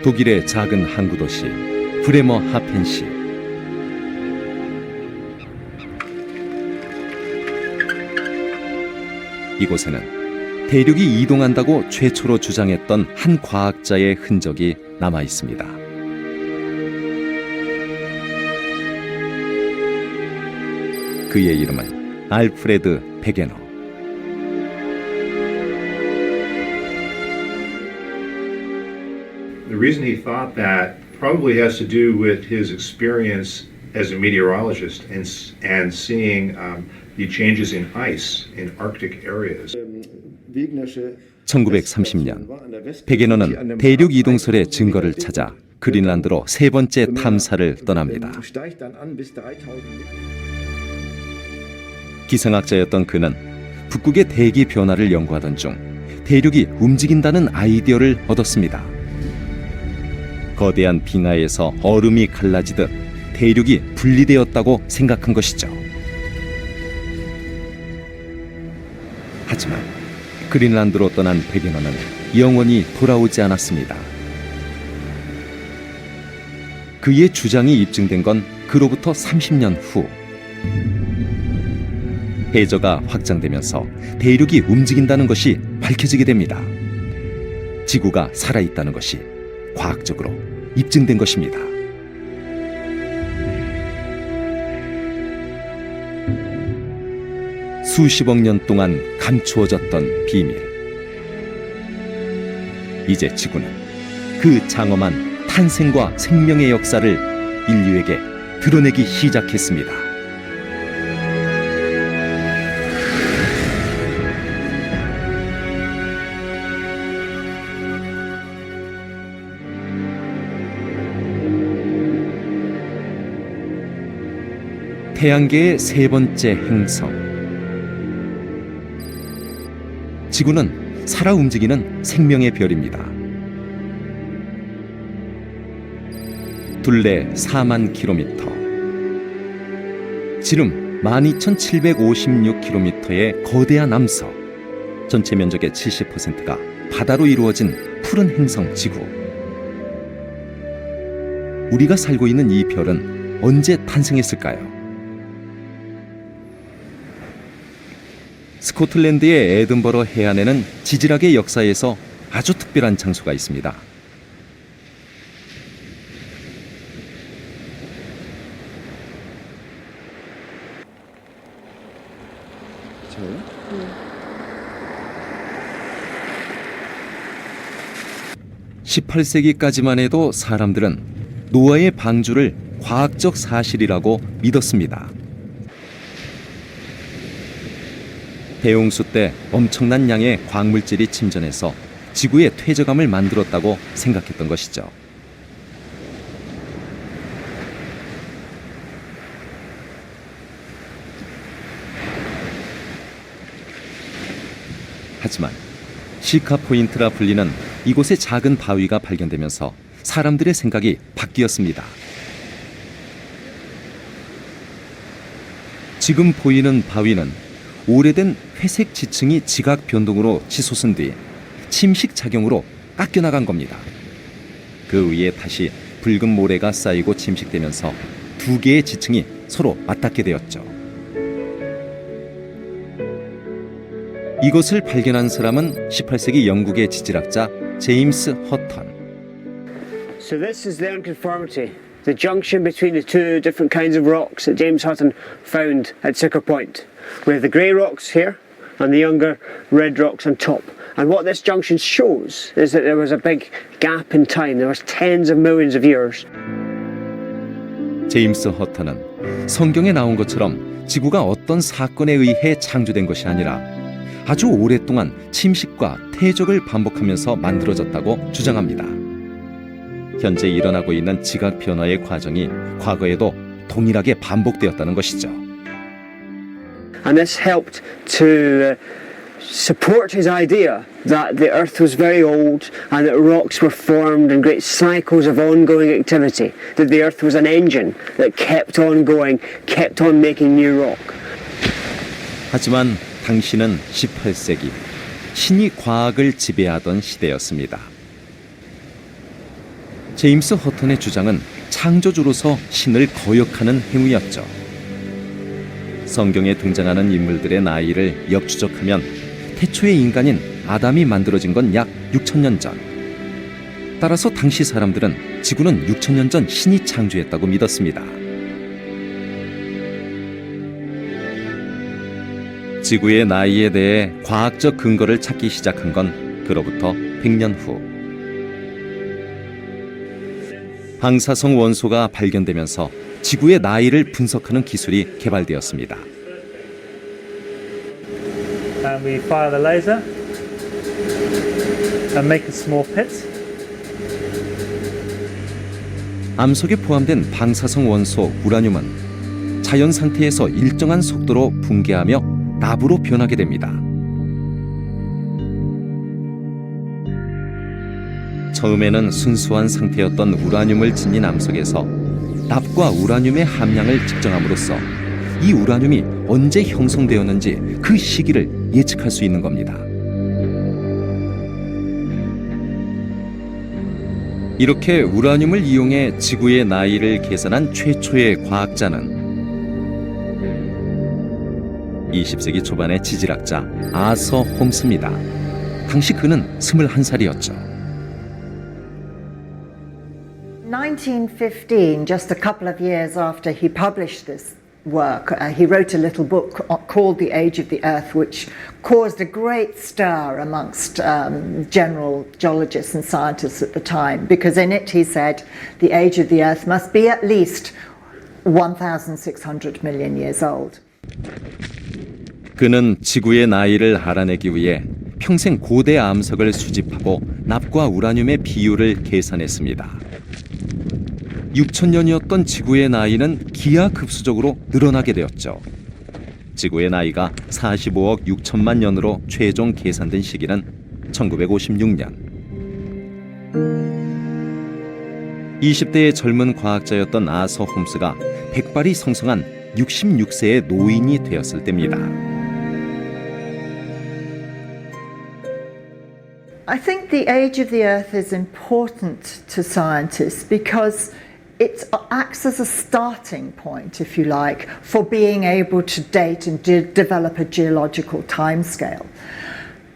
독일의 작은 항구 도시 브레머하펜시. 이곳에는 대륙이 이동한다고 최초로 주장했던 한 과학자의 흔적이 남아 있습니다. 그의 이름은 알프레드 베게너. The reason he thought that probably has to do with his experience as a meteorologist and seeing the changes in ice in Arctic areas. 1930년 베게너는 대륙 이동설의 증거를 찾아 그린란드로 세 번째 탐사를 떠납니다. 기상학자였던 그는 북극의 대기 변화를 연구하던 중 대륙이 움직인다는 아이디어를 얻었습니다. 거대한 빙하에서 얼음이 갈라지듯 대륙이 분리되었다고 생각한 것이죠. 하지만 그린란드로 떠난 베게너는 영원히 돌아오지 않았습니다. 그의 주장이 입증된 건 그로부터 30년 후. 해저가 확장되면서 대륙이 움직인다는 것이 밝혀지게 됩니다. 지구가 살아있다는 것이 과학적으로 입증된 것입니다. 수십억 년 동안 감추어졌던 비밀. 이제 지구는 그 장엄한 탄생과 생명의 역사를 인류에게 드러내기 시작했습니다. 태양계의 세 번째 행성. 지구는 살아 움직이는 생명의 별입니다. 둘레 4만 킬로미터, 지름 12,756킬로미터의 거대한 암석, 전체 면적의 70%가 바다로 이루어진 푸른 행성 지구. 우리가 살고 있는 이 별은 언제 탄생했을까요? 스코틀랜드의 에든버러 해안에는 지질학의 역사에서 아주 특별한 장소가 있습니다. 저요? 18세기까지만 해도 사람들은 노아의 방주를 과학적 사실이라고 믿었습니다. 대홍수 때 엄청난 양의 광물질이 침전해서 지구의 퇴적암을 만들었다고 생각했던 것이죠. 하지만 시카 포인트라 불리는 이곳의 작은 바위가 발견되면서 사람들의 생각이 바뀌었습니다. 지금 보이는 바위는 오래된 회색 지층이 지각 변동으로 치솟은 뒤 침식 작용으로 깎여나간 겁니다. 그 위에 다시 붉은 모래가 쌓이고 침식되면서 두 개의 지층이 서로 맞닿게 되었죠. 이것을 발견한 사람은 18세기 영국의 지질학자 제임스 허턴. So this is the unconformity, the junction between the two different kinds of rocks that James Hutton found at Siccar Point. We have the grey rocks here and the younger red rocks on top. And what this junction shows is that there was a big gap in time. There was tens of millions of years. 제임스 허턴은 성경에 나온 것처럼 지구가 어떤 사건에 의해 창조된 것이 아니라 아주 오랫동안 침식과 퇴적을 반복하면서 만들어졌다고 주장합니다. 현재 일어나고 있는 지각 변화의 과정이 과거에도 동일하게 반복되었다는 것이죠. And this helped to support his idea that the Earth was very old and that rocks were formed in great cycles of ongoing activity, that the Earth was an engine that kept on going, kept on making new rock. 하지만 당시는 18세기, 신이 과학을 지배하던 시대였습니다. 제임스 허턴의 주장은 창조주로서 신을 거역하는 행위였죠. 성경에 등장하는 인물들의 나이를 역추적하면 태초의 인간인 아담이 만들어진 건 약 6천년 전. 따라서 당시 사람들은 지구는 6천년 전 신이 창조했다고 믿었습니다. 지구의 나이에 대해 과학적 근거를 찾기 시작한 건 그로부터 100년 후. 방사성 원소가 발견되면서 지구의 나이를 분석하는 기술이 개발되었습니다. And we fire the laser and make a small pit. 암석에 포함된 방사성 원소 우라늄은 자연 상태에서 일정한 속도로 붕괴하며 납으로 변하게 됩니다. 처음에는 순수한 상태였던 우라늄을 지닌 암석에서 납과 우라늄의 함량을 측정함으로써 이 우라늄이 언제 형성되었는지 그 시기를 예측할 수 있는 겁니다. 이렇게 우라늄을 이용해 지구의 나이를 계산한 최초의 과학자는 20세기 초반의 지질학자 아서 홈스입니다. 당시 그는 21살이었죠. 1915, just a couple of years after he published this work, he wrote a little book called The Age of the Earth, which caused a great stir amongst general geologists and scientists at the time, because in it he said the age of the Earth must be at least 1,600 million years old. 그는 지구의 나이를 알아내기 위해 평생 고대 암석을 수집하고 납과 우라늄의 비율을 계산했습니다. 6천년이었던 지구의 나이는 기하급수적으로 늘어나게 되었죠. 지구의 나이가 45억 6천만 년으로 최종 계산된 시기는 1956년. 20대의 젊은 과학자였던 아서 홈스가 백발이 성성한 66세의 노인이 되었을 때입니다. I think the age of the Earth is important to scientists because it acts as a starting point, if you like, for being able to date and develop a geological timescale.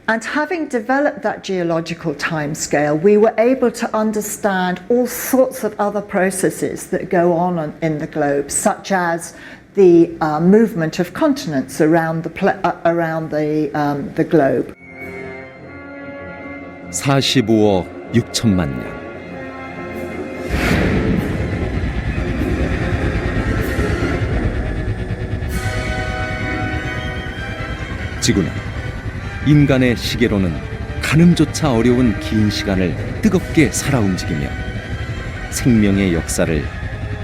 And having developed that geological timescale, we were able to understand all sorts of other processes that go on in the globe, such as the movement of continents around the globe. 45억 6천만 년. 지구는 인간의 시계로는 가늠조차 어려운 긴 시간을 뜨겁게 살아 움직이며 생명의 역사를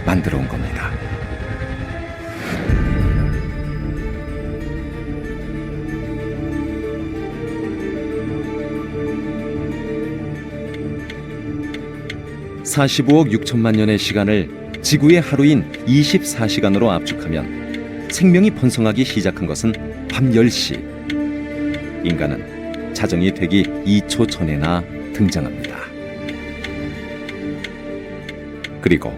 만들어 온 겁니다. (45억 6천만 년의 시간을 지구의 하루인 24시간으로 압축하면 생명이 번성하기 시작한 것은 밤 10시. 인간은 자정이 되기 2초 전에나 등장합니다. 그리고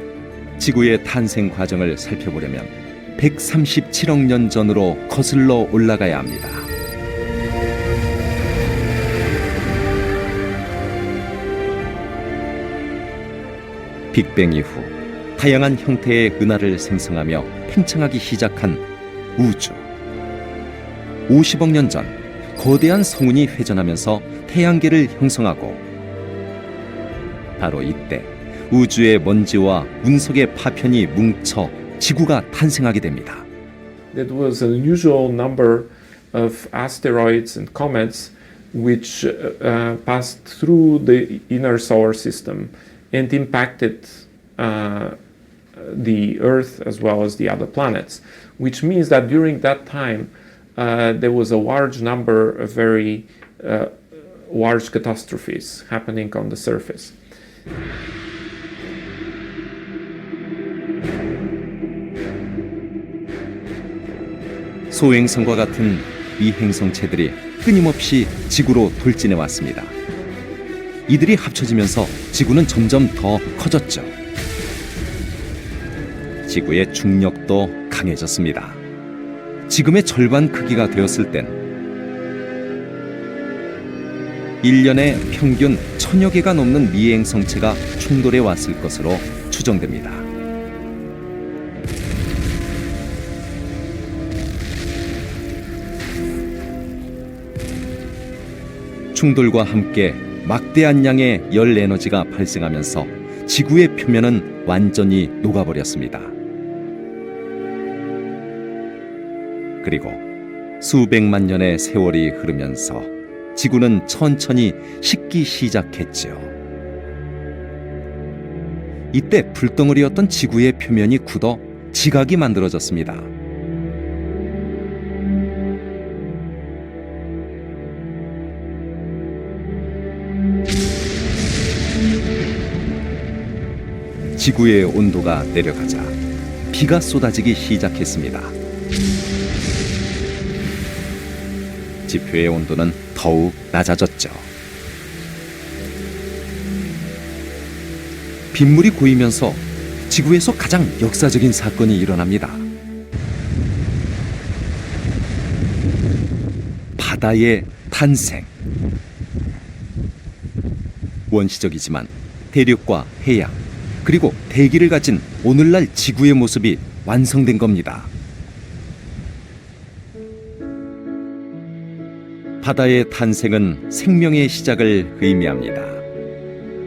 지구의 탄생 과정을 살펴보려면 137억 년 전으로 거슬러 올라가야 합니다. 빅뱅 이후 다양한 형태의 은하를 생성하며 팽창하기 시작한 우주. 50억 년 전 거대한 성운이 회전하면서 태양계를 형성하고 바로 이때 우주의 먼지와 운석의 파편이 뭉쳐 지구가 탄생하게 됩니다. That was an unusual number of asteroids and comets which passed through the inner solar system and impacted the Earth as well as the other planets, which means that during that time there was a large number of very large catastrophes happening on the surface. 소행성과 같은 이 행성체들이 끊임없이 지구로 돌진해 왔습니다. 이들이 합쳐지면서 지구는 점점 더 커졌죠. 지구의 중력도 강해졌습니다. 지금의 절반 크기가 되었을 땐 1년에 평균 1000여 개가 넘는 미행 성체가 충돌해 왔을 것으로 추정됩니다. 충돌과 함께 막대한 양의 열 에너지가 발생하면서 지구의 표면은 완전히 녹아버렸습니다. 그리고 수백만 년의 세월이 흐르면서 지구는 천천히 식기 시작했지요. 이때 불덩어리였던 지구의 표면이 굳어 지각이 만들어졌습니다. 지구의 온도가 내려가자 비가 쏟아지기 시작했습니다. 지표의 온도는 더욱 낮아졌죠. 빗물이 고이면서 지구에서 가장 역사적인 사건이 일어납니다. 바다의 탄생. 원시적이지만 대륙과 해양, 그리고 대기를 가진 오늘날 지구의 모습이 완성된 겁니다. 바다의 탄생은 생명의 시작을 의미합니다.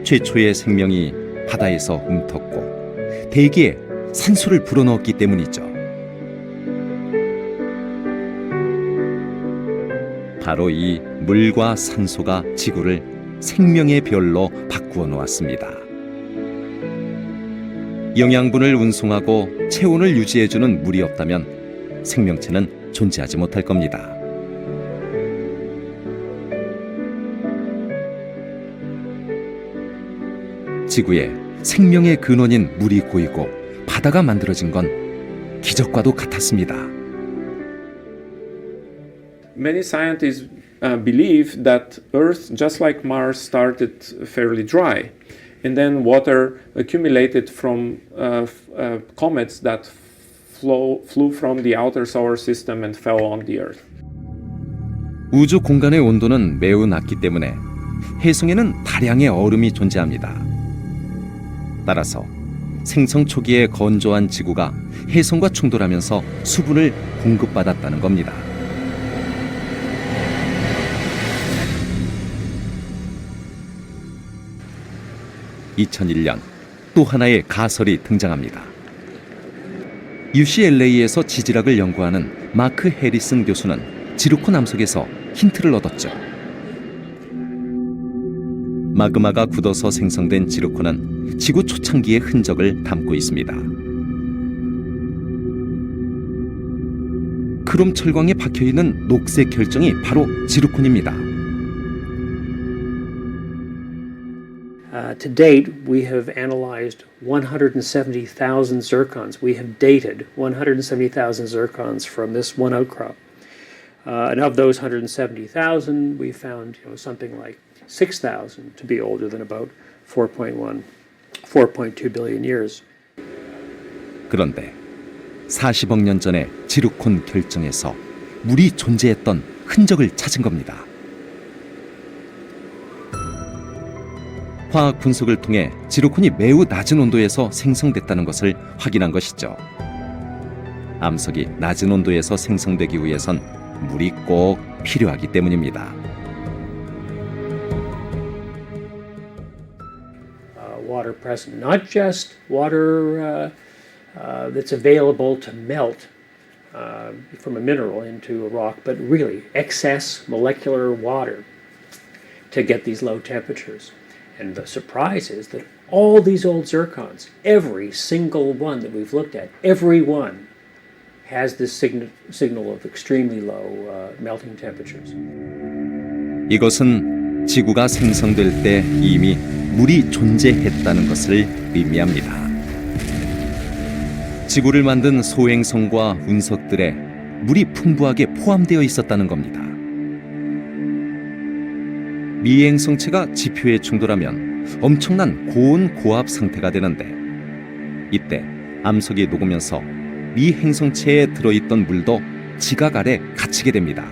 최초의 생명이 바다에서 움텄고 대기에 산소를 불어넣었기 때문이죠. 바로 이 물과 산소가 지구를 생명의 별로 바꾸어 놓았습니다. 영양분을 운송하고 체온을 유지해주는 물이 없다면 생명체는 존재하지 못할 겁니다. 지구에 생명의 근원인 물이 고이고 바다가 만들어진 건 기적과도 같았습니다. Many scientists believe that Earth, just like Mars, started fairly dry. And then water accumulated from comets that flew from the outer solar system and fell on the Earth. 우주 공간의 온도는 매우 낮기 때문에 해성에는 다량의 얼음이 존재합니다. 따라서 생성 초기에 건조한 지구가 해성과 충돌하면서 수분을 공급받았다는 겁니다. (2001년) 또 하나의 가설이 등장합니다. UCLA에서 지질학을 연구하는 마크 해리슨 교수는 지루코 남석에서 힌트를 얻었죠. 마그마가 굳어서 생성된 지루코는 지구 초창기의 흔적을 담고 있습니다. 크롬 철광에 박혀있는 녹색 결정이 바로 지루콘입니다. To date, we have analyzed 170,000 zircons. We have dated 170,000 zircons from this one outcrop. And of those 170,000, we found something like 6,000 to be older than about 4.2 billion years. 그런데 40억 년 전에 지루콘 결정에서 물이 존재했던 흔적을 찾은 겁니다. 화학 분석을 통해 지루콘이 매우 낮은 온도에서 생성됐다는 것을 확인한 것이죠. 암석이 낮은 온도에서 생성되기 위해선 물이 꼭 필요하기 때문입니다. Water present, not just water that's available to melt from a mineral into a rock, but really excess molecular water to get these low temperatures. And the surprise is that all these old zircons, every single one that we've looked at, every one has this signal of extremely low melting temperatures. 이것은 지구가 생성될 때 이미 물이 존재했다는 것을 의미합니다. 지구를 만든 소행성과 운석들에 물이 풍부하게 포함되어 있었다는 겁니다. 미행성체가 지표에 충돌하면 엄청난 고온 고압 상태가 되는데 이때 암석이 녹으면서 미행성체에 들어있던 물도 지각 아래 갇히게 됩니다.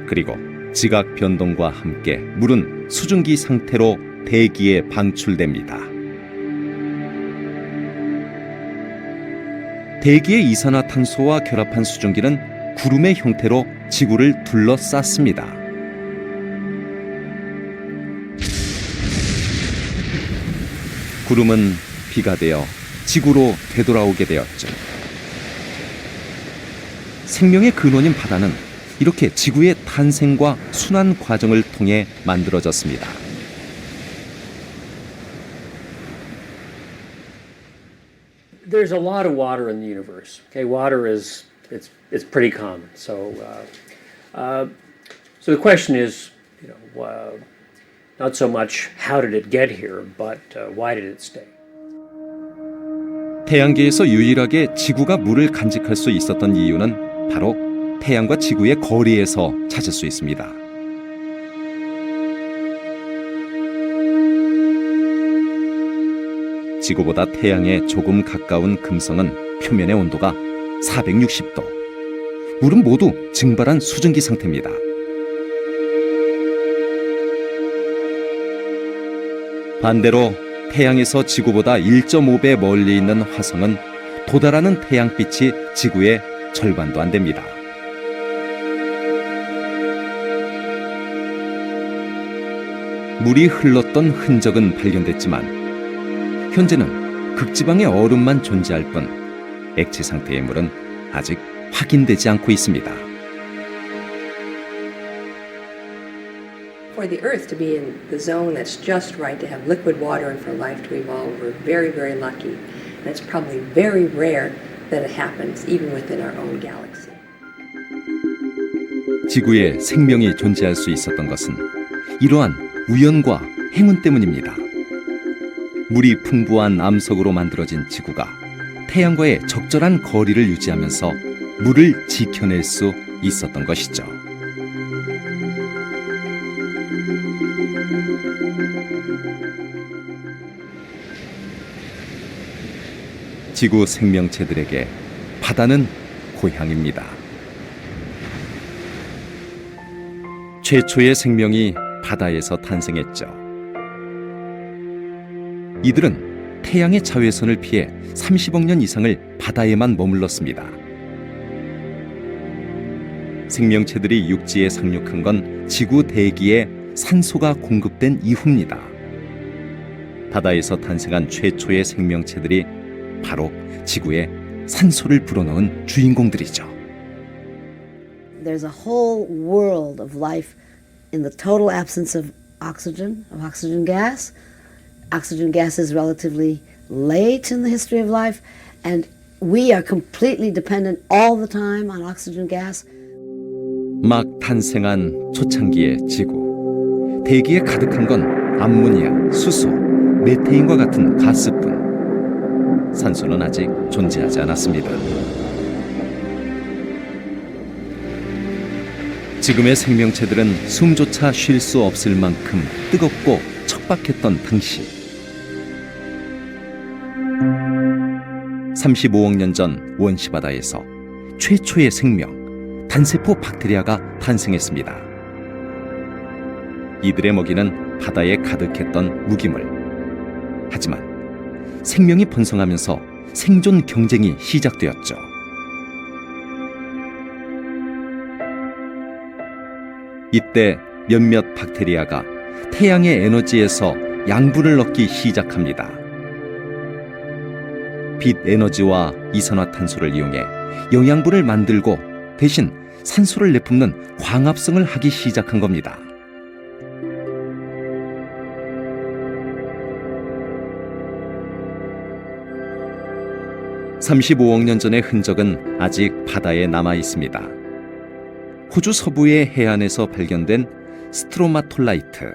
그리고 지각 변동과 함께 물은 수증기 상태로 대기에 방출됩니다. 대기의 이산화탄소와 결합한 수증기는 구름의 형태로 지구를 둘러쌌습니다. 구름은 비가 되어 지구로 되돌아오게 되었죠. 생명의 근원인 바다는 이렇게 지구의 탄생과 순환 과정을 통해 만들어졌습니다. There's a lot of water in the universe. Okay, water is it's pretty common. So the question is, not so much how did it get here, but why did it stay? 태양계에서 유일하게 지구가 물을 간직할 수 있었던 이유는 바로 태양과 지구의 거리에서 찾을 수 있습니다. 지구보다 태양에 조금 가까운 금성은 표면의 온도가 460도, 물은 모두 증발한 수증기 상태입니다. 반대로 태양에서 지구보다 1.5배 멀리 있는 화성은 도달하는 태양빛이 지구의 절반도 안 됩니다. 물이 흘렀던 흔적은 발견됐지만 현재는 극지방의 얼음만 존재할 뿐 액체 상태의 물은 아직 확인되지 않고 있습니다. For the Earth to be in the zone that's just right to have liquid water and for life to evolve, we're very, very lucky. And it's probably very rare that it happens even within our own galaxy. 지구에 생명이 존재할 수 있었던 것은 이러한 우연과 행운 때문입니다. 물이 풍부한 암석으로 만들어진 지구가 태양과의 적절한 거리를 유지하면서 물을 지켜낼 수 있었던 것이죠. 지구 생명체들에게 바다는 고향입니다. 최초의 생명이 바다에서 탄생했죠. 이들은 태양의 자외선을 피해 30억 년 이상을 바다에만 머물렀습니다. 생명체들이 육지에 상륙한 건 지구 대기에 산소가 공급된 이후입니다. 바다에서 탄생한 최초의 생명체들이 바로 지구에 산소를 불어넣은 주인공들이죠. There's a whole world of life in the total absence of oxygen gas. Oxygen gas is relatively late in the history of life, and we are completely dependent all the time on oxygen gas. 막 탄생한 초창기의 지구. 대기에 가득한 건 암모니아, 수소, 메테인과 같은 가스뿐. 산소는 아직 존재하지 않았습니다. 지금의 생명체들은 숨조차 쉴 수 없을 만큼 뜨겁고 척박했던 당시 35억 년 전 원시바다에서 최초의 생명, 단세포 박테리아가 탄생했습니다. 이들의 먹이는 바다에 가득했던 무기물. 하지만 생명이 번성하면서 생존 경쟁이 시작되었죠. 이때 몇몇 박테리아가 태양의 에너지에서 양분을 얻기 시작합니다. 빛 에너지와 이산화탄소를 이용해 영양분을 만들고 대신 산소를 내뿜는 광합성을 하기 시작한 겁니다. (35억 년) 전의 흔적은 아직 바다에 남아 있습니다. 호주 서부의 해안에서 발견된 스트로마톨라이트.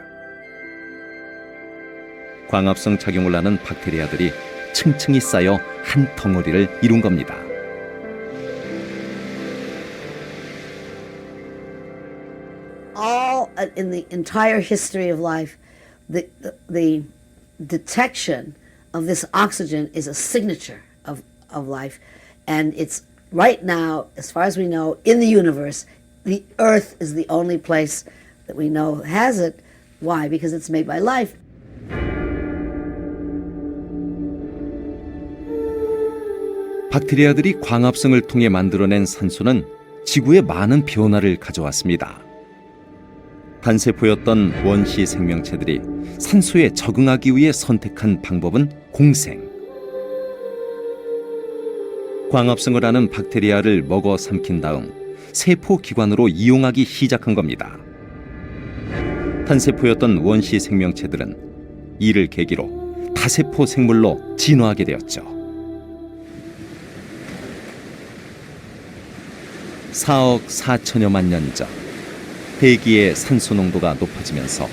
광합성 작용을 하는 박테리아들이 층층이 쌓여 한 덩어리를 이룬 겁니다. in the entire history of life, the detection of this oxygen is a signature of life. And it's right now, as far as we know, in the universe, the Earth is the only place that we know has it. Why? Because it's made by life. 박테리아들이 광합성을 통해 만들어낸 산소는 지구에 많은 변화를 가져왔습니다. 단세포였던 원시 생명체들이 산소에 적응하기 위해 선택한 방법은 공생. 광합성을 하는 박테리아를 먹어 삼킨 다음 세포 기관으로 이용하기 시작한 겁니다. 단세포였던 원시 생명체들은 이를 계기로 다세포 생물로 진화하게 되었죠. 4억 4천여만 년 전, 대기의 산소 농도가 높아지면서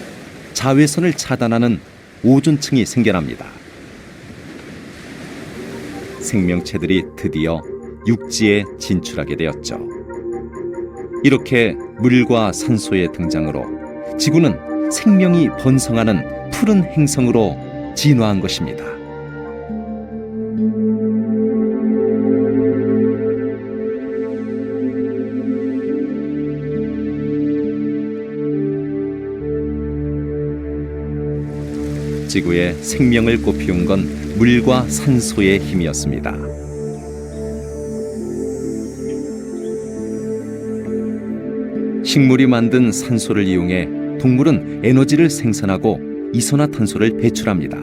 자외선을 차단하는 오존층이 생겨납니다. 생명체들이 드디어 육지에 진출하게 되었죠. 이렇게 물과 산소의 등장으로 지구는 생명이 번성하는 푸른 행성으로 진화한 것입니다. 지구에 생명을 꽃피운 건 물과 산소의 힘이었습니다. 식물이 만든 산소를 이용해 동물은 에너지를 생산하고 이산화탄소를 배출합니다.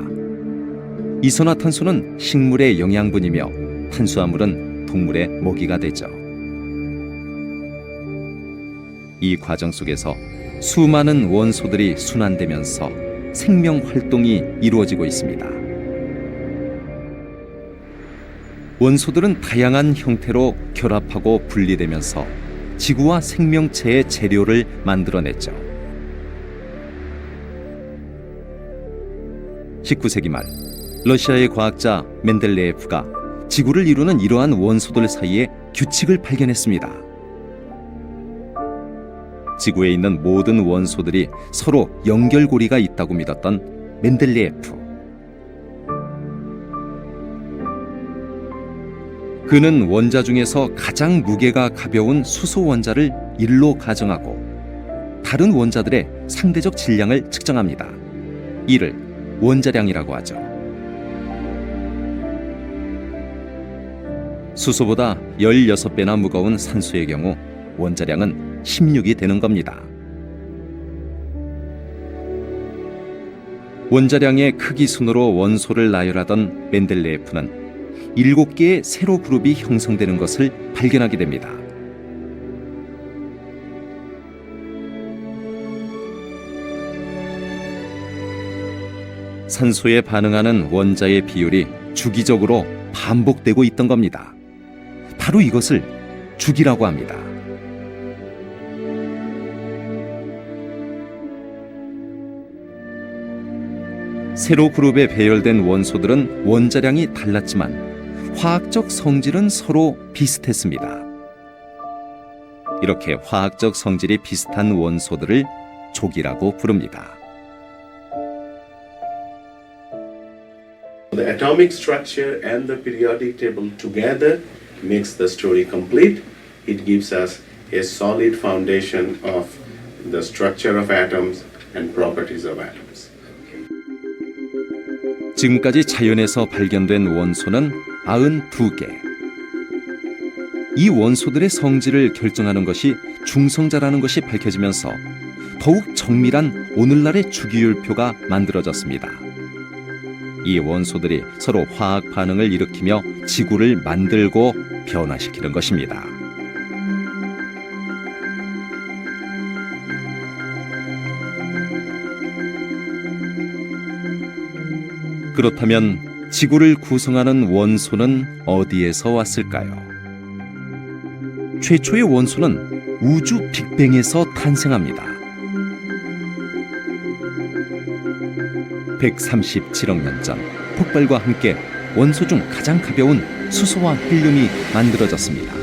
이산화탄소는 식물의 영양분이며 탄수화물은 동물의 먹이가 되죠. 이 과정 속에서 수많은 원소들이 순환되면서 생명 활동이 이루어지고 있습니다. 원소들은 다양한 형태로 결합하고 분리되면서 지구와 생명체의 재료를 만들어냈죠. 19세기 말 러시아의 과학자 멘델레예프가 지구를 이루는 이러한 원소들 사이에 규칙을 발견했습니다. 지구에 있는 모든 원소들이 서로 연결고리가 있다고 믿었던 멘델레예프. 그는 원자 중에서 가장 무게가 가벼운 수소 원자를 1로 가정하고 다른 원자들의 상대적 질량을 측정합니다. 이를 원자량이라고 하죠. 수소보다 16배나 무거운 산소의 경우 원자량은 16이 되는 겁니다. 원자량의 크기 순으로 원소를 나열하던 멘델레예프는 7개의 세로 그룹이 형성되는 것을 발견하게 됩니다. 산소에 반응하는 원자의 비율이 주기적으로 반복되고 있던 겁니다. 바로 이것을 주기라고 합니다. 세로 그룹에 배열된 원소들은 원자량이 달랐지만 화학적 성질은 서로 비슷했습니다. 이렇게 화학적 성질이 비슷한 원소들을 족이라고 부릅니다. The atomic structure and the periodic table together makes the story complete. It gives us a solid foundation of the structure of atoms and properties of atoms. 지금까지 자연에서 발견된 원소는 92개. 이 원소들의 성질을 결정하는 것이 중성자라는 것이 밝혀지면서 더욱 정밀한 오늘날의 주기율표가 만들어졌습니다. 이 원소들이 서로 화학 반응을 일으키며 지구를 만들고 변화시키는 것입니다. 그렇다면 지구를 구성하는 원소는 어디에서 왔을까요? 최초의 원소는 우주 빅뱅에서 탄생합니다. 137억 년 전 폭발과 함께 원소 중 가장 가벼운 수소와 헬륨이 만들어졌습니다.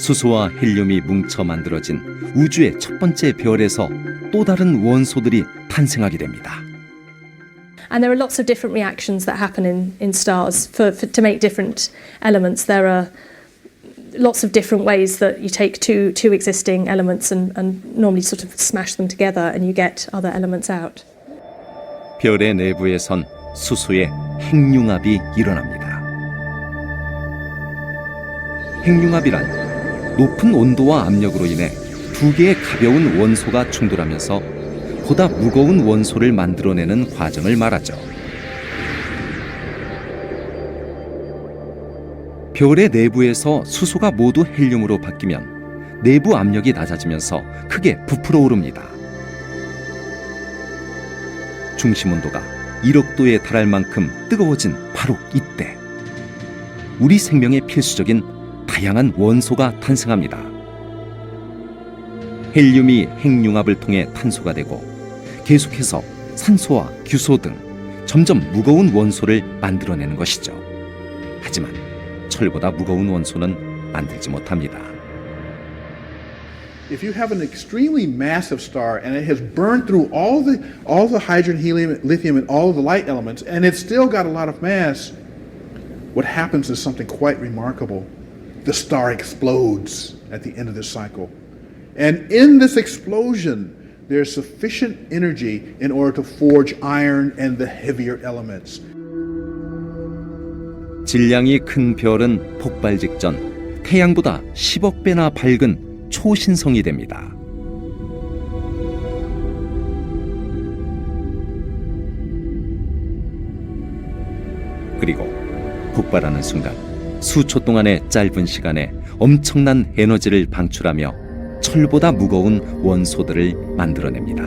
수소와 헬륨이 뭉쳐 만들어진 우주의 첫 번째 별에서 또 다른 원소들이 탄생하게 됩니다. And there are lots of different reactions that happen in stars to make different elements. There are lots of different ways that you take two existing elements and normally sort of smash them together and you get other elements out. 별의 내부에선 수소의 핵융합이 일어납니다. 핵융합이란 높은 온도와 압력으로 인해 두 개의 가벼운 원소가 충돌하면서 보다 무거운 원소를 만들어내는 과정을 말하죠. 별의 내부에서 수소가 모두 헬륨으로 바뀌면 내부 압력이 낮아지면서 크게 부풀어 오릅니다. 중심 온도가 1억 도에 달할 만큼 뜨거워진 바로 이때 우리 생명에 필수적인 다양한 원소가 탄생합니다. 헬륨이 핵융합을 통해 탄소가 되고 계속해서 산소와 규소 등 점점 무거운 원소를 만들어내는 것이죠. 하지만 철보다 무거운 원소는 만들지 못합니다. If you have an extremely massive star and it has burned through all the hydrogen, helium, lithium, and all of the light elements, and it's still got a lot of mass, what happens is something quite remarkable. The star explodes at the end of this cycle. And in this explosion, there's sufficient energy in order to forge iron and the heavier elements. 질량이 큰 별은 폭발 직전 태양보다 10억 배나 밝은 초신성이 됩니다. 그리고 폭발하는 순간 수초 동안의 짧은 시간에 엄청난 에너지를 방출하며 철보다 무거운 원소들을 만들어냅니다.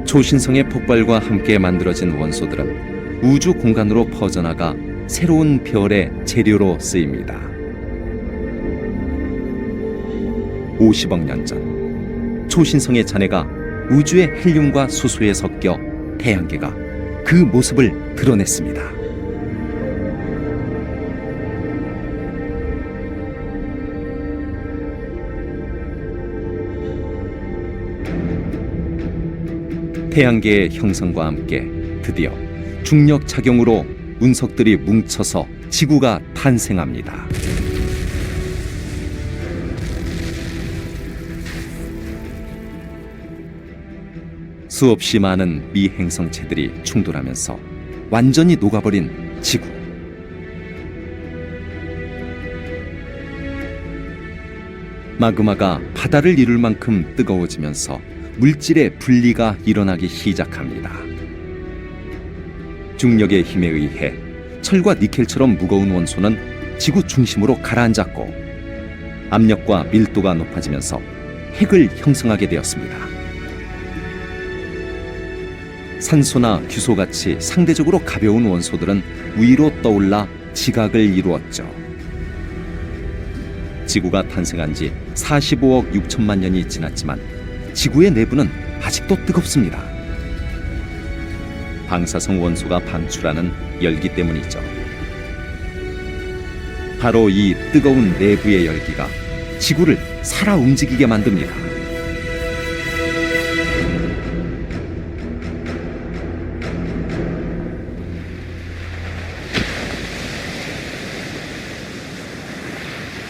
초신성의 폭발과 함께 만들어진 원소들은 우주 공간으로 퍼져나가 새로운 별의 재료로 쓰입니다. 50억 년 전 초신성의 잔해가 우주의 헬륨과 수소에 섞여 태양계가 그 모습을 드러냈습니다. 태양계의 형성과 함께 드디어 중력 작용으로 운석들이 뭉쳐서 지구가 탄생합니다. 수없이 많은 미행성체들이 충돌하면서 완전히 녹아버린 지구. 마그마가 바다를 이룰 만큼 뜨거워지면서 물질의 분리가 일어나기 시작합니다. 중력의 힘에 의해 철과 니켈처럼 무거운 원소는 지구 중심으로 가라앉았고 압력과 밀도가 높아지면서 핵을 형성하게 되었습니다. 산소나 규소같이 상대적으로 가벼운 원소들은 위로 떠올라 지각을 이루었죠. 지구가 탄생한 지 45억 6천만 년이 지났지만 지구의 내부는 아직도 뜨겁습니다. 방사성 원소가 방출하는 열기 때문이죠. 바로 이 뜨거운 내부의 열기가 지구를 살아 움직이게 만듭니다.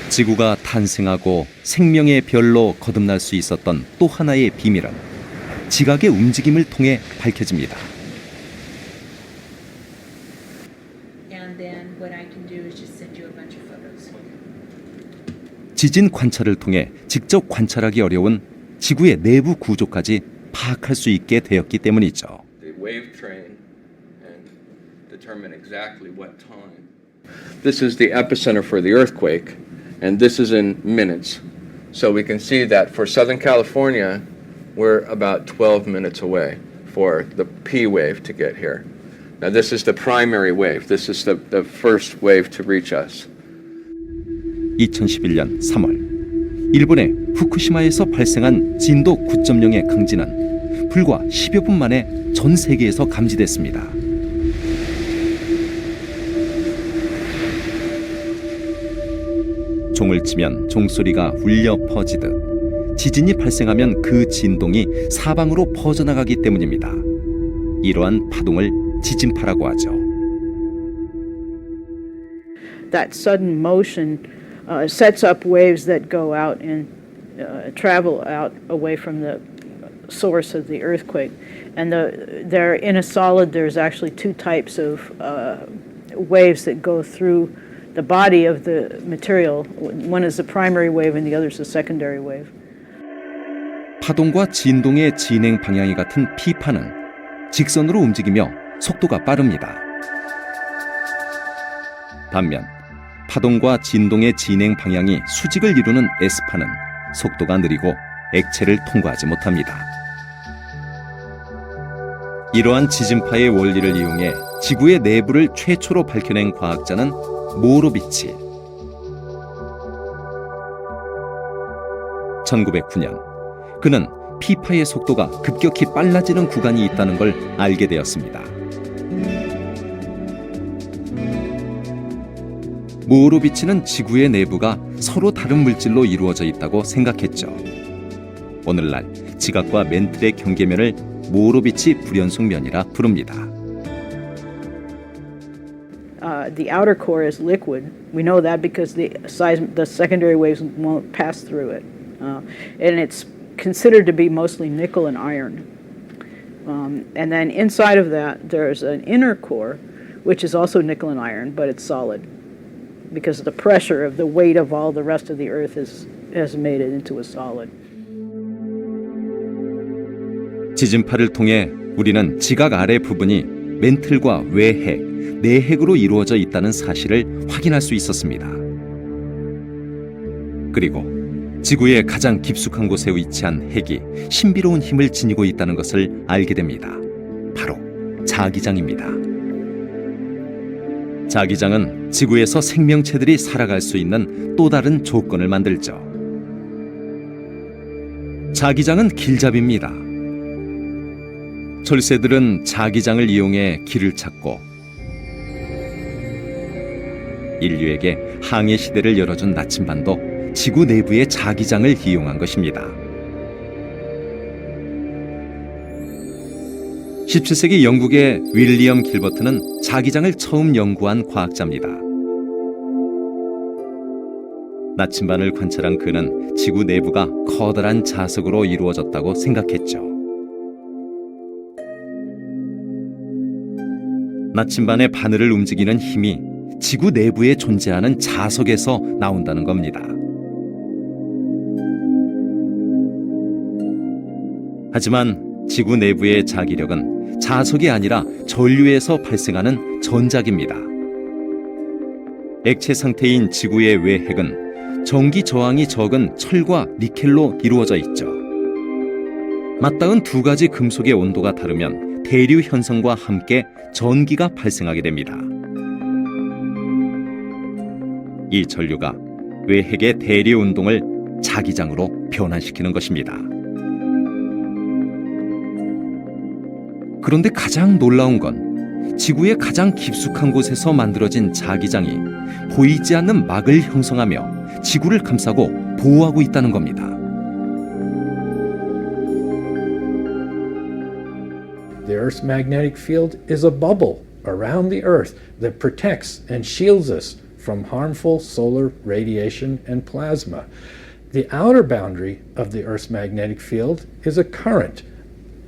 지구가 탄생하고 생명의 별로 거듭날 수 있었던 또 하나의 비밀은 지각의 움직임을 통해 밝혀집니다. 지진 관찰을 통해 직접 관찰하기 어려운 지구의 내부 구조까지 파악할 수 있게 되었기 때문이죠. This is the epicenter for the earthquake, and this is in minutes. So we can see that for Southern California, we're about 12 minutes away for the P wave to get here. Now this is the primary wave. This is the first wave to reach us. 2011년 3월 일본의 후쿠시마에서 발생한 진도 9.0의 강진은 불과 10여 분 만에 전 세계에서 감지됐습니다. 종을 치면 종소리가 울려 퍼지듯 지진이 발생하면 그 진동이 사방으로 퍼져나가기 때문입니다. 이러한 파동을 지진파라고 하죠. That sudden motion sets up waves that go out and travel out away from the source of the earthquake. And there, in a solid, there's actually two types of waves that go through the body of the material. One is the primary wave and the other is the secondary wave. 파동과 진동의 진행 방향이 같은 P파는 직선으로 움직이며 속도가 빠릅니다. 반면 파동과 진동의 진행 방향이 수직을 이루는 S파는 속도가 느리고 액체를 통과하지 못합니다. 이러한 지진파의 원리를 이용해 지구의 내부를 최초로 밝혀낸 과학자는 모로비치. 1909년 그는 P파의 속도가 급격히 빨라지는 구간이 있다는 걸 알게 되었습니다. 모로비치는 지구의 내부가 서로 다른 물질로 이루어져 있다고 생각했죠. 오늘날 지각과 멘틀의 경계면을 모로비치 불연속면이라 부릅니다. The outer core is liquid. We know that because the secondary waves won't pass through it. And it's considered to be mostly nickel and iron. And then inside of that, there's an inner core, which is also nickel and iron, but it's solid because the pressure of the weight of all the rest of the Earth has made it into a solid. 지진파를 통해 우리는 지각 아래 부분이 멘틀과 외핵, 내핵으로 이루어져 있다는 사실을 확인할 수 있었습니다. 그리고 지구의 가장 깊숙한 곳에 위치한 핵이 신비로운 힘을 지니고 있다는 것을 알게 됩니다. 바로 자기장입니다. 자기장은 지구에서 생명체들이 살아갈 수 있는 또 다른 조건을 만들죠. 자기장은 길잡이입니다. 철새들은 자기장을 이용해 길을 찾고 인류에게 항해 시대를 열어준 나침반도 지구 내부의 자기장을 이용한 것입니다. 17세기 영국의 윌리엄 길버트는 자기장을 처음 연구한 과학자입니다. 나침반을 관찰한 그는 지구 내부가 커다란 자석으로 이루어졌다고 생각했죠. 나침반의 바늘을 움직이는 힘이 지구 내부에 존재하는 자석에서 나온다는 겁니다. 하지만 지구 내부의 자기력은 자석이 아니라 전류에서 발생하는 전작입니다. 액체 상태인 지구의 외핵은 전기 저항이 적은 철과 니켈로 이루어져 있죠. 맞닿은 두 가지 금속의 온도가 다르면 대류 현상과 함께 전기가 발생하게 됩니다. 이 전류가 외핵의 대류 운동을 자기장으로 변환시키는 것입니다. 그런데 가장 놀라운 건 지구의 가장 깊숙한 곳에서 만들어진 자기장이 보이지 않는 막을 형성하며 지구를 감싸고 보호하고 있다는 겁니다. The Earth's magnetic field is a bubble around the Earth that protects and shields us from harmful solar radiation and plasma. The outer boundary of the Earth's magnetic field is a current.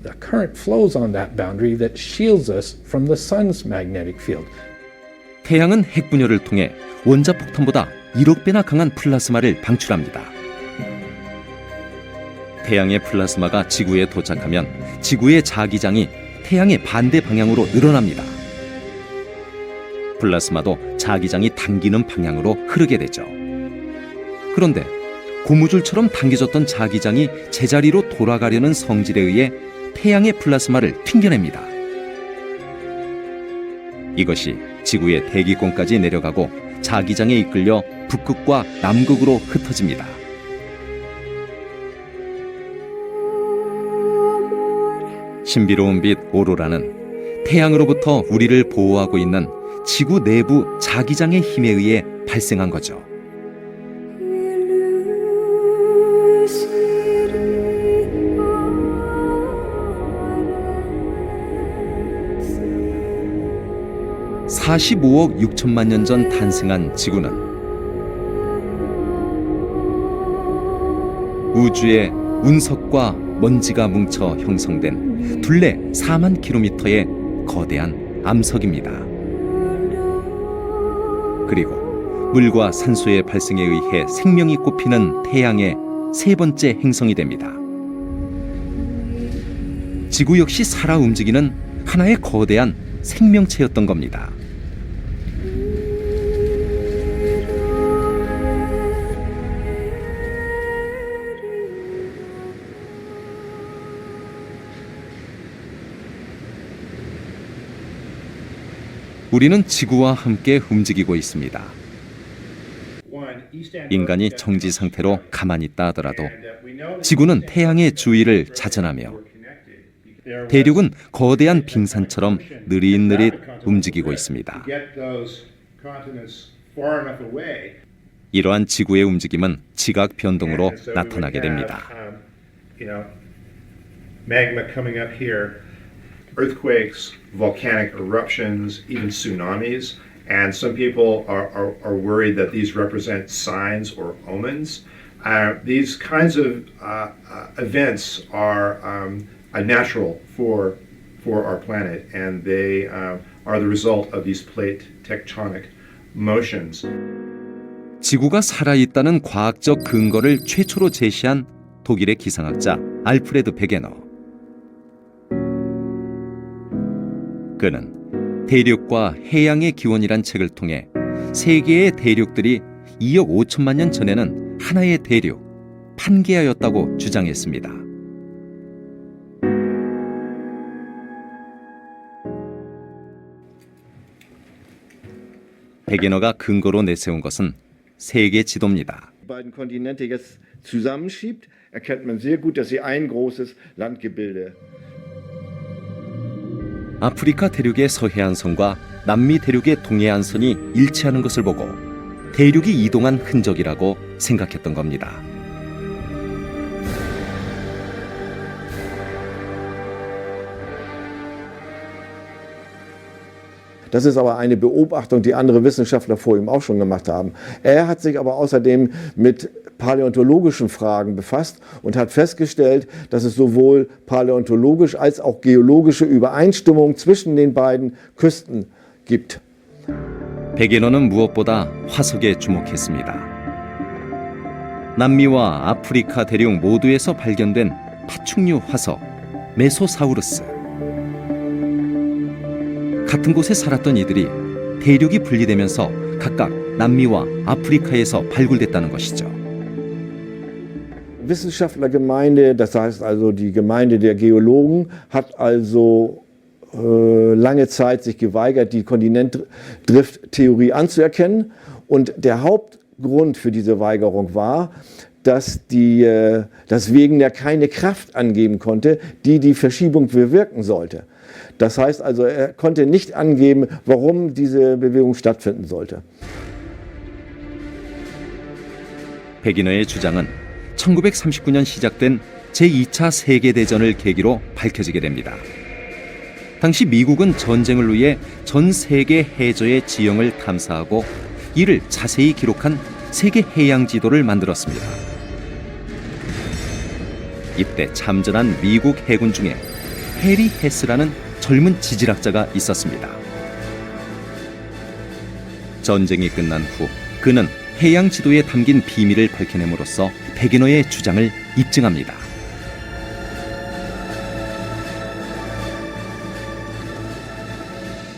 The current flows on that boundary that shields us from the sun's magnetic field. 태양은 핵분열을 통해 원자폭탄보다 1억 배나 강한 플라스마를 방출합니다. 태양의 플라스마가 지구에 도착하면 지구의 자기장이 태양의 반대 방향으로 늘어납니다. 플라스마도 자기장이 당기는 방향으로 흐르게 되죠. 그런데 고무줄처럼 당겨졌던 자기장이 제자리로 돌아가려는 성질에 의해 태양의 플라스마를 튕겨냅니다. 이것이 지구의 대기권까지 내려가고 자기장에 이끌려 북극과 남극으로 흩어집니다. 신비로운 빛 오로라는 태양으로부터 우리를 보호하고 있는 지구 내부 자기장의 힘에 의해 발생한 거죠. (45억 6천만 년) 전 탄생한 지구는 우주의 운석과 먼지가 뭉쳐 형성된 둘레 4만 킬로미터의 거대한 암석입니다. 그리고 물과 산소의 발생에 의해 생명이 꽃피는 태양의 세 번째 행성이 됩니다. 지구 역시 살아 움직이는 하나의 거대한 생명체였던 겁니다. 우리는 지구와 함께 움직이고 있습니다. 인간이 정지 상태로 가만히 있다 하더라도 지구는 태양의 주위를 자전하며 대륙은 거대한 빙산처럼 느릿느릿 움직이고 있습니다. 이러한 지구의 움직임은 지각 변동으로 나타나게 됩니다. Earthquakes, volcanic eruptions, even tsunamis, and some people are worried that these represent signs or omens. These kinds of events are natural for our planet, and they are the result of these plate tectonic motions. 지구가 살아있다는 과학적 근거를 최초로 제시한 독일의 기상학자 알프레드 베게너. 그는 대륙과 해양의 기원이란 책을 통해 세계의 대륙들이 2억 5천만 년 전에는 하나의 대륙, 판게아였다고 주장했습니다. 베게너가 근거로 내세운 것은 세계 지도입니다. beiden Kontinente jetzt zusammenschiebt, erkennt man sehr gut, dass sie ein großes Landgebilde. 아프리카 대륙의 서해안선과 남미 대륙의 동해안선이 일치하는 것을 보고 대륙이 이동한 흔적이라고 생각했던 겁니다. Das ist aber eine Beobachtung, die andere Wissenschaftler vor ihm auch schon gemacht haben. Er hat sich aber außerdem mit paläontologischen Fragen befasst und hat festgestellt, dass es sowohl paläontologisch als auch geologische Übereinstimmung zwischen den beiden Küsten gibt. 베게너는 무엇보다 화석에 주목했습니다. 남미와 아프리카 대륙 모두에서 발견된 파충류 화석 메소사우루스. 같은 곳에 살았던 이들이 대륙이 분리되면서 각각 남미와 아프리카에서 발굴됐다는 것이죠. Wissenschaftlergemeinde, das heißt also die Gemeinde der Geologen, hat also lange Zeit sich geweigert, die Kontinentdrifttheorie anzuerkennen. Und der Hauptgrund für diese Weigerung war, dass Wegener keine Kraft angeben konnte, die die Verschiebung bewirken sollte. Das heißt also, er konnte nicht angeben, warum diese Bewegung stattfinden sollte. 베기너의 주장은 1939년 시작된 제2차 세계대전을 계기로 밝혀지게 됩니다. 당시 미국은 전쟁을 위해 전 세계 해저의 지형을 탐사하고 이를 자세히 기록한 세계 해양 지도를 만들었습니다. 이때 참전한 미국 해군 중에 해리 헤스라는 젊은 지질학자가 있었습니다. 전쟁이 끝난 후 그는 해양 지도에 담긴 비밀을 밝혀냄으로써 베게너의 주장을 입증합니다.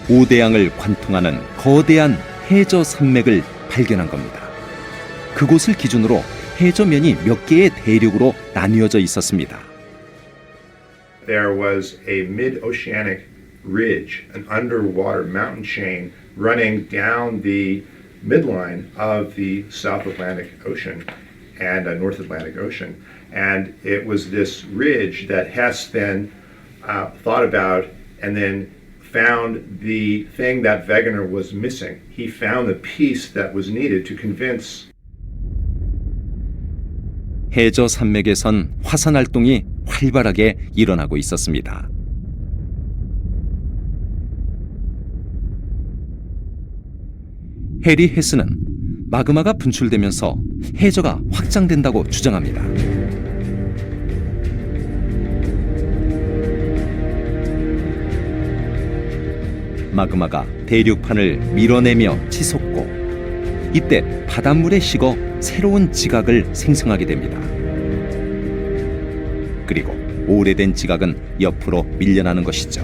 오대양을 관통하는 거대한 해저 산맥을 발견한 겁니다. 그곳을 기준으로 해저면이 몇 개의 대륙으로 나뉘어져 있었습니다. There was a mid-oceanic ridge, an underwater mountain chain running down the midline of the South Atlantic Ocean and North Atlantic Ocean. And it was this ridge that Hess then thought about and then found the thing that Wegener was missing. He found the piece that was needed to convince. 해저 산맥에선 화산 활동이 활발하게 일어나고 있었습니다. 해리 헤스는 마그마가 분출되면서 해저가 확장된다고 주장합니다. 마그마가 대륙판을 밀어내며 치솟고 이때 바닷물에 식어 새로운 지각을 생성하게 됩니다. 그리고 오래된 지각은 옆으로 밀려나는 것이죠.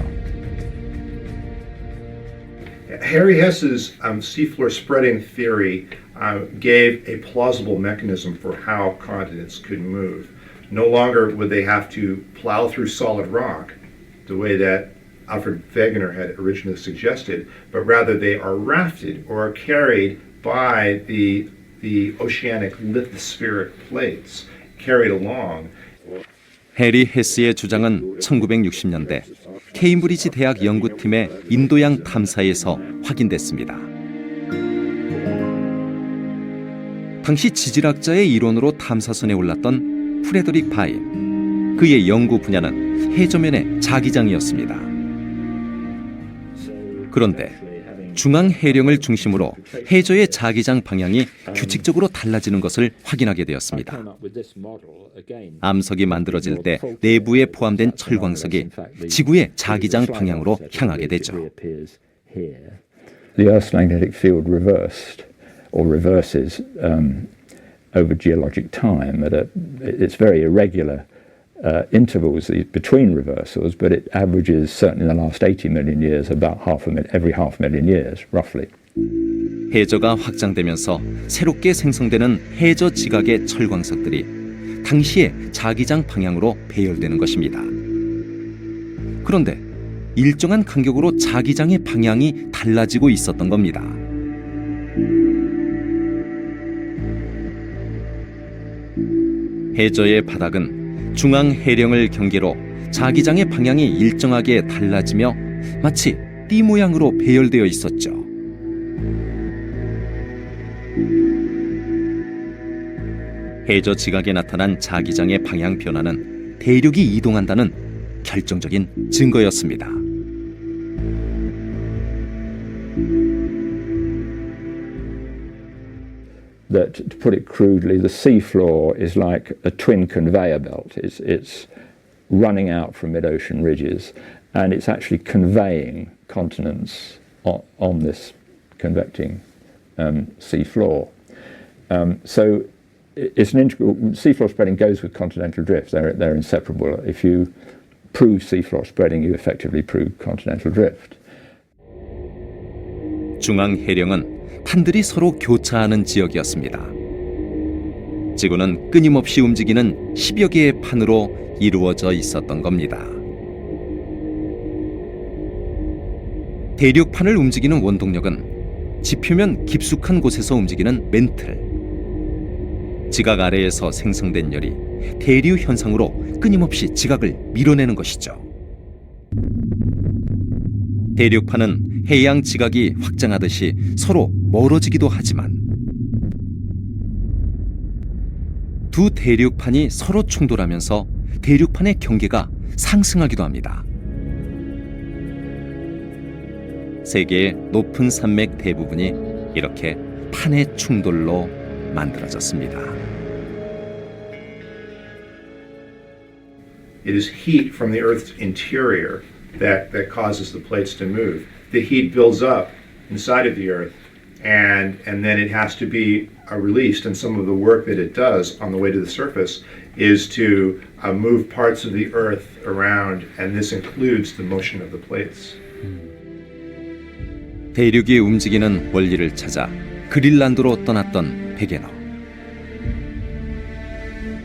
Harry Hess's seafloor spreading theory gave a plausible mechanism for how continents could move. No longer would they have to plow through solid rock the way that Alfred Wegener had originally suggested, but rather they are rafted or carried by the oceanic lithospheric plates, carried along. 해리 헤스의 주장은 1960년대 케임브리지 대학 연구팀의 인도양 탐사에서 확인됐습니다. 당시 지질학자의 이론으로 탐사선에 올랐던 프레드릭 바인. 그의 연구 분야는 해저면의 자기장이었습니다. 그런데 중앙 해령을 중심으로 해저의 자기장 방향이 규칙적으로 달라지는 것을 확인하게 되었습니다. 암석이 만들어질 때 내부에 포함된 철광석이 지구의 자기장 방향으로 향하게 되죠. The Earth's magnetic field reversed or reverses over geologic time. It's very irregular intervals between reversals, but it averages certainly in the last 80 million years about every half million years, roughly. 해저가 확장되면서 새롭게 생성되는 해저 지각의 철광석들이 당시의 자기장 방향으로 배열되는 것입니다. 그런데 일정한 간격으로 자기장의 방향이 달라지고 있었던 겁니다. 해저의 바닥은 중앙 해령을 경계로 자기장의 방향이 일정하게 달라지며 마치 띠 모양으로 배열되어 있었죠. 해저 지각에 나타난 자기장의 방향 변화는 대륙이 이동한다는 결정적인 증거였습니다. That, to put it crudely, the seafloor is like a twin conveyor belt. It's running out from mid-ocean ridges, and it's actually conveying continents on this convecting seafloor. So it's an integral. Seafloor spreading goes with continental drift. They're inseparable. If you prove seafloor spreading, you effectively prove continental drift. 중앙 해령은 판들이 서로 교차하는 지역이었습니다. 지구는 끊임없이 움직이는 10여 개의 판으로 이루어져 있었던 겁니다. 대륙판을 움직이는 원동력은 지표면 깊숙한 곳에서 움직이는 멘틀, 지각 아래에서 생성된 열이 대류 현상으로 끊임없이 지각을 밀어내는 것이죠. 대륙판은 해양 지각이 확장하듯이 서로 멀어지기도 하지만 두 대륙판이 서로 충돌하면서 대륙판의 경계가 상승하기도 합니다. 세계의 높은 산맥 대부분이 이렇게 판의 충돌로 만들어졌습니다. It is heat from the Earth's interior that causes the plates to move. The heat builds up inside of the Earth, and then it has to be released. And some of the work that it does on the way to the surface is to move parts of the Earth around, and this includes the motion of the plates. 대륙이 움직이는 원리를 찾아 그린란드로 떠났던 베게너.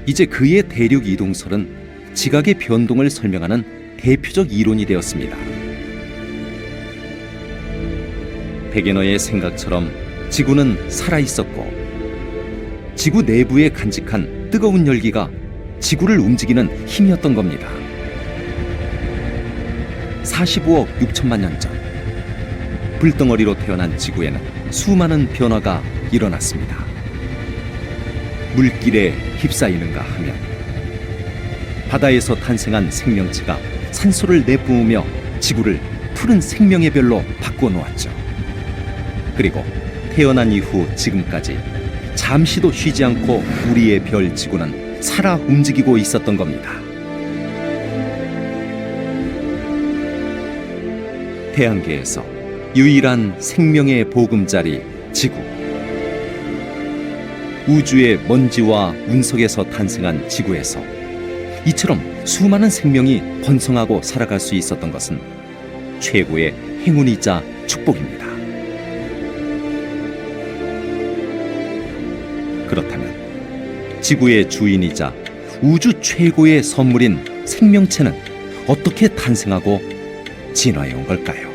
이제 그의 대륙 이동설은 지각의 변동을 설명하는 대표적 이론이 되었습니다. 베게너의 생각처럼 지구는 살아있었고 지구 내부에 간직한 뜨거운 열기가 지구를 움직이는 힘이었던 겁니다. 45억 6천만 년 전, 불덩어리로 태어난 지구에는 수많은 변화가 일어났습니다. 물길에 휩싸이는가 하면 바다에서 탄생한 생명체가 산소를 내뿜으며 지구를 푸른 생명의 별로 바꿔놓았죠. 그리고 태어난 이후 지금까지 잠시도 쉬지 않고 우리의 별 지구는 살아 움직이고 있었던 겁니다. 태양계에서 유일한 생명의 보금자리 지구. 우주의 먼지와 운석에서 탄생한 지구에서 이처럼 수많은 생명이 번성하고 살아갈 수 있었던 것은 최고의 행운이자 축복입니다. 그렇다면 지구의 주인이자 우주 최고의 선물인 생명체는 어떻게 탄생하고 진화해 온 걸까요?